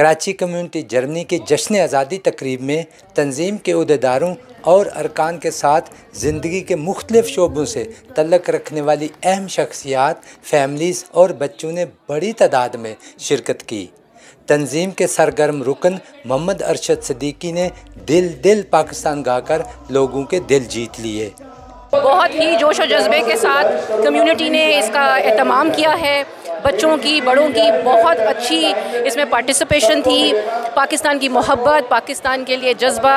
Karachi community Germany के जश्न आज़ादी तकरीब में तंजीम के अहदेदारों और अरकान के साथ ज़िंदगी के मुख्तलिफ़ शोबों से तल्लुक़ रखने वाली अहम शख्सियात, फैमिलीज़ और बच्चों ने बड़ी तादाद में शिरकत की। तंजीम के सरगर्म रुकन मोहम्मद अरशद सिद्दीकी ने दिल दिल पाकिस्तान गाकर लोगों के दिल जीत लिए। बहुत ही जोश और जज्बे के साथ कम्युनिटी ने इसका एहतमाम किया है। बच्चों की, बड़ों की बहुत अच्छी इसमें पार्टिसिपेशन थी। पाकिस्तान की मोहब्बत, पाकिस्तान के लिए जज्बा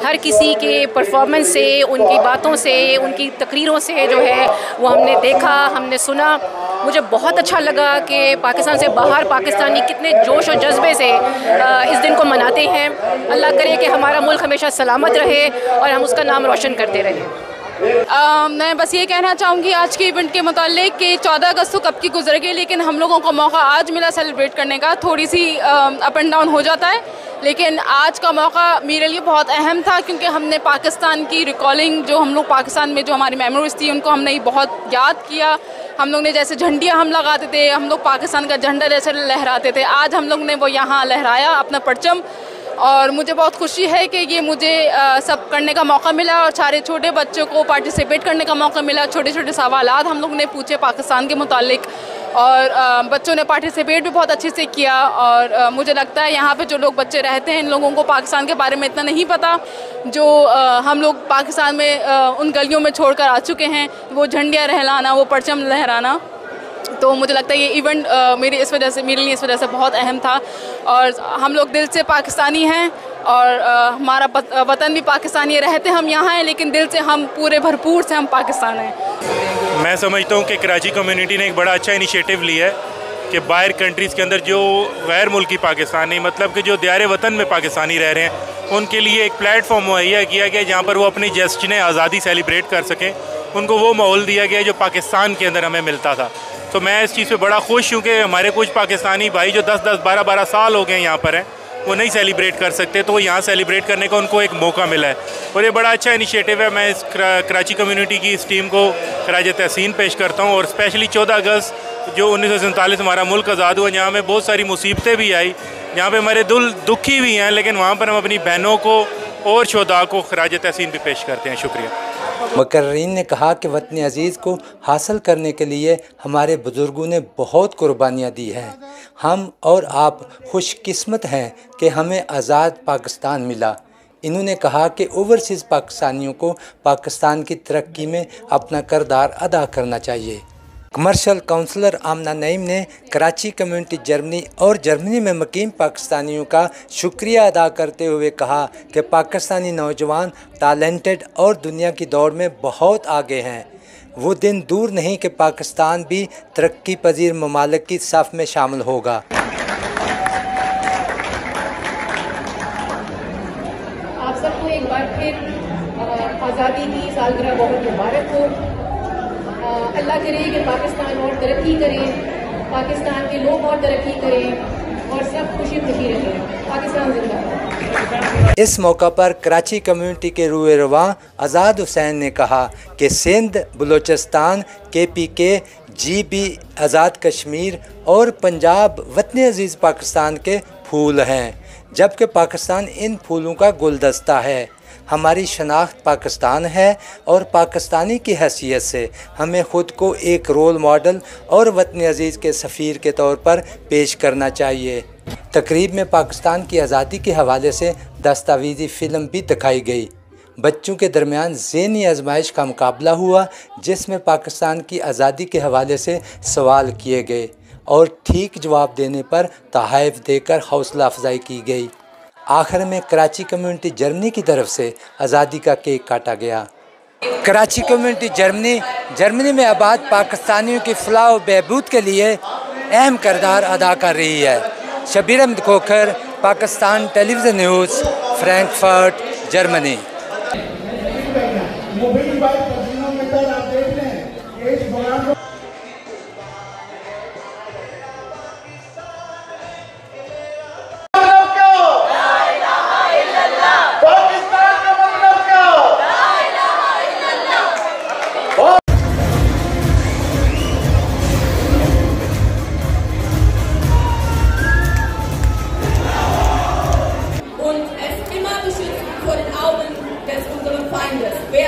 हर किसी के परफॉर्मेंस से, उनकी बातों से, उनकी तकरीरों से जो है वो हमने देखा, हमने सुना। मुझे बहुत अच्छा लगा कि पाकिस्तान से बाहर पाकिस्तानी कितने जोश और जज्बे से इस दिन को मनाते हैं। अल्लाह करे कि हमारा मुल्क हमेशा सलामत रहे और हम उसका नाम रोशन करते रहें। मैं बस ये कहना चाहूँगी आज के इवेंट के मुतालिक कि 14 अगस्त तो कब की गुजर गई, लेकिन हम लोगों को मौका आज मिला सेलिब्रेट करने का। थोड़ी सी अप एंड डाउन हो जाता है, लेकिन आज का मौका मेरे लिए बहुत अहम था क्योंकि हमने पाकिस्तान की रिकॉलिंग, जो हम लोग पाकिस्तान में जो हमारी मेमोरीज थी उनको हमने बहुत याद किया। हम लोग ने जैसे झंडियाँ हम लगाते थे, हम लोग पाकिस्तान का झंडा जैसे लहराते थे, आज हम लोग ने वो यहाँ लहराया अपना परचम। और मुझे बहुत खुशी है कि ये मुझे सब करने का मौका मिला और सारे छोटे बच्चों को पार्टिसिपेट करने का मौका मिला। छोटे छोटे सवालात हम लोग ने पूछे पाकिस्तान के मुतालिक और बच्चों ने पार्टिसिपेट भी बहुत अच्छे से किया। और मुझे लगता है यहाँ पे जो लोग बच्चे रहते हैं, इन लोगों को पाकिस्तान के बारे में इतना नहीं पता जो हम लोग पाकिस्तान में उन गलियों में छोड़ कर आ चुके हैं, वो झंडियाँ लहराना, वो परचम लहराना। तो मुझे लगता है ये इवेंट मेरे लिए इस वजह से बहुत अहम था। और हम लोग दिल से पाकिस्तानी हैं और हमारा वतन भी पाकिस्तानी, रहते हम यहाँ हैं लेकिन दिल से हम पूरे भरपूर से हम पाकिस्तान हैं। मैं समझता हूँ कि कराची कम्युनिटी ने एक बड़ा अच्छा इनिशिएटिव लिया है कि बाहर कंट्रीज़ के अंदर जो गैर मुल्की पाकिस्तानी, मतलब कि जो दियारे वतन में पाकिस्तानी रह रहे हैं, उनके लिए एक प्लेटफॉर्म मुहैया किया गया जहाँ पर वो अपनी जश्न आज़ादी सेलिब्रेट कर सकें। उनको वो माहौल दिया गया जो पाकिस्तान के अंदर हमें मिलता था। तो मैं इस चीज़ पे बड़ा खुश हूँ कि हमारे कुछ पाकिस्तानी भाई जो 10-10, 12-12 साल हो गए यहाँ पर हैं, वो नहीं सेलिब्रेट कर सकते, तो यहाँ सेलिब्रेट करने का उनको एक मौका मिला है और ये बड़ा अच्छा इनिशिएटिव है। मैं इस कराची कम्युनिटी की इस टीम को खराज तहसीन पेश करता हूँ। और स्पेशली 14 अगस्त जो 1947 हमारा मुल्क आज़ाद हुआ, जहाँ में बहुत सारी मुसीबतें भी आई, जहाँ पे हमारे दिल दुखी भी हैं, लेकिन वहाँ पर हम अपनी बहनों को और शोधा को खराज तहसीन भी पेश करते हैं। शुक्रिया। मुकर्रीन ने कहा कि वतन अज़ीज़ को हासिल करने के लिए हमारे बुज़ुर्गों ने बहुत कुर्बानियाँ दी हैं। हम और आप खुशकिस्मत हैं कि हमें आज़ाद पाकिस्तान मिला। इन्होंने कहा कि ओवरसीज़ पाकिस्तानियों को पाकिस्तान की तरक्की में अपना किरदार अदा करना चाहिए। कमर्शियल काउंसलर आमना नईम ने कराची कम्युनिटी जर्मनी और जर्मनी में मुकीम पाकिस्तानियों का शुक्रिया अदा करते हुए कहा कि पाकिस्तानी नौजवान टैलेंटेड और दुनिया की दौड़ में बहुत आगे हैं। वो दिन दूर नहीं कि पाकिस्तान भी तरक्की पजीर ममालिक की सफ़ में शामिल होगा। आप सबको एक बार फिर आज़ादी की सालगिरह बहुत मुबारक हो। अल्लाह करे कि पाकिस्तान और तरक्की करे, पाकिस्तान के लोग और तरक्की करें और सब खुशी खुशी रहें। पाकिस्तान जिंदाबाद। इस मौका पर कराची कम्युनिटी के रूए रवा आज़ाद हुसैन ने कहा कि सिंध, बलूचिस्तान, KPK, GB, आज़ाद कश्मीर और पंजाब वतन अज़ीज़ पाकिस्तान के फूल हैं, जबकि पाकिस्तान इन फूलों का गुलदस्ता है। हमारी शनाख्त पाकिस्तान है और पाकिस्तानी की हैसियत से हमें ख़ुद को एक रोल मॉडल और वतन अज़ीज़ के सफ़ीर के तौर पर पेश करना चाहिए। तकरीब में पाकिस्तान की आज़ादी के हवाले से दस्तावेज़ी फ़िल्म भी दिखाई गई। बच्चों के दरमियान ज़हनी आजमाइश का मुकाबला हुआ, जिसमें पाकिस्तान की आज़ादी के हवाले से सवाल किए गए और ठीक जवाब देने पर तोहफ़े देकर हौसला अफजाई की गई। आखिर में कराची कम्युनिटी जर्मनी की तरफ से आज़ादी का केक काटा गया। कराची कम्युनिटी जर्मनी में आबाद पाकिस्तानियों की फलाह व बहबूद के लिए अहम किरदार अदा कर रही है। Shabir Ahmed Khokhar, Pakistan television news, Frankfurt, Germany.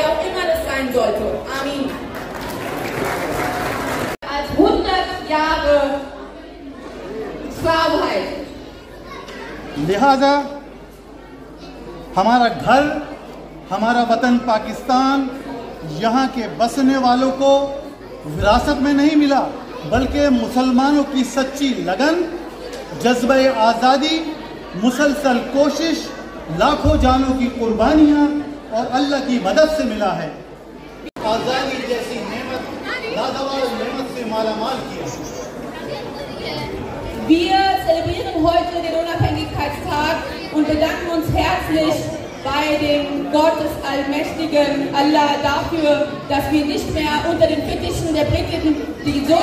auch immer das sein sollte. Amin. Als 100 Jahre Freiheit. लिहाजा हमारा घर, हमारा वतन पाकिस्तान यहाँ के बसने वालों को विरासत में नहीं मिला, बल्कि मुसलमानों की सच्ची लगन, जज्बे आज़ादी, मुसलसल कोशिश, लाखों जानों की कुर्बानियाँ और अल्लाह की मदद से मिला है। आज़ादी जैसी नेमत लाजवाब नेमत से मालामाल किया। Wir zelebrieren heute den Unabhängigkeitstag und bedanken uns herzlich bei dem Gott des Allmächtigen Allah dafür, dass wir nicht mehr unter den Fittichen der Briten die so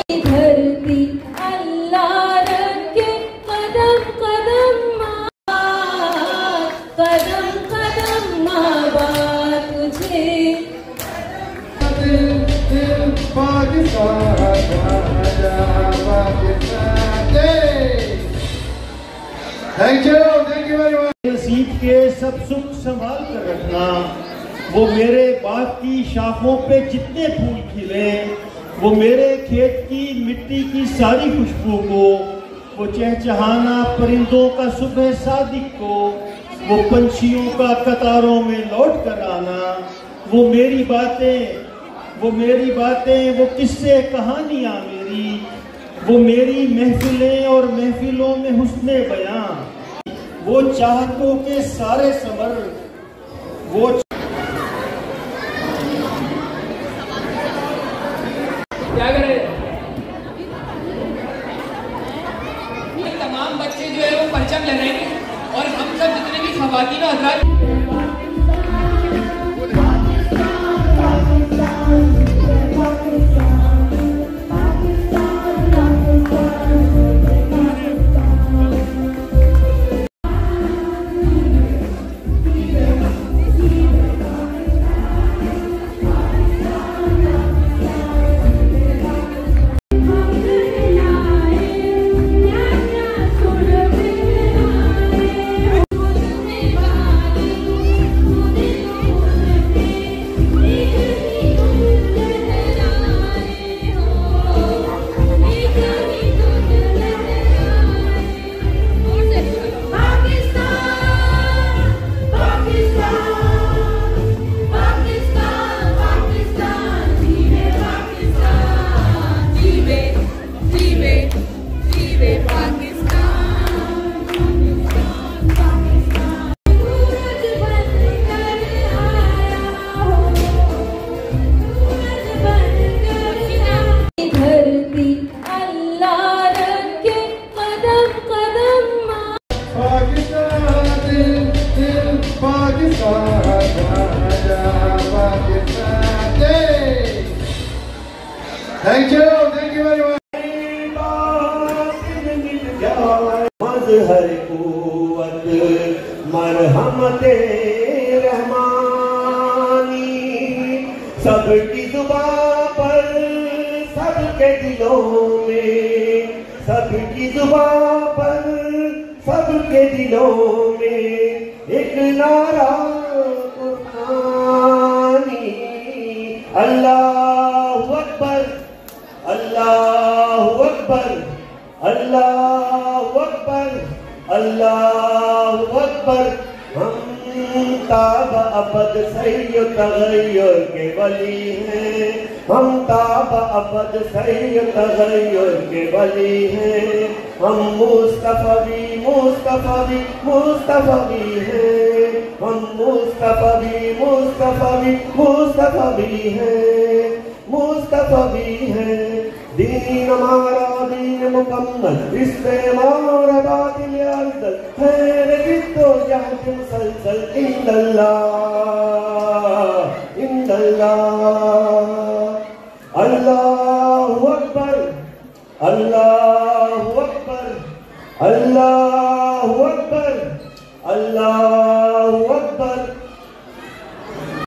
thank you very much. नसीब के सब सुख संभाल कर रखना, वो मेरे बाग की शाखों पे जितने फूल खिले, वो मेरे खेत की मिट्टी की सारी खुशबू को, वो चहचहाना परिंदों का सुबह सादिक को, वो पंछियों का कतारों में लौट कर आना, वो मेरी बातें, वो किस्से कहानियाँ मेरी, वो मेरी महफिलें और महफिलों में हुस्ने बयां, वो चाहतों के सारे समर, वो क्या करें। तमाम बच्चे जो है वो परचम लगाएंगे और हम सब जितने भी खवातीन और हज़रात थैंक यू वेरी मच। मज़हर कुव्वत मरहमते रहमानी, सबकी जुबां पर सबके दिलों में, सबकी जुबां पर सबके दिलों में एक नारा कुर्बानी, अल्लाहु अकबर, अल्लाहु अकबर, अल्लाहु अकबर, अल्लाहु अकबर। हम ताब अबद सैय्यद तगय्युर के वली हैं, हम ताब अबद सैय्यद तगय्युर के वली हैं, हम मुस्तफवी मुस्तफवी मुस्तफवी हैं, हम मुस्तफवी मुस्तफवी मुस्तफवी हैं, मुस्तफवी हैं। दीन हमारा दीन मुकम्मल, इससे हमारा बातिल अफजल, खैर जिद्दो जहद मुसलसल, इंदल्लाह इंदल्लाह। अल्लाहु अकबर, अल्लाहु अकबर, अल्लाहु अकबर, अल्लाह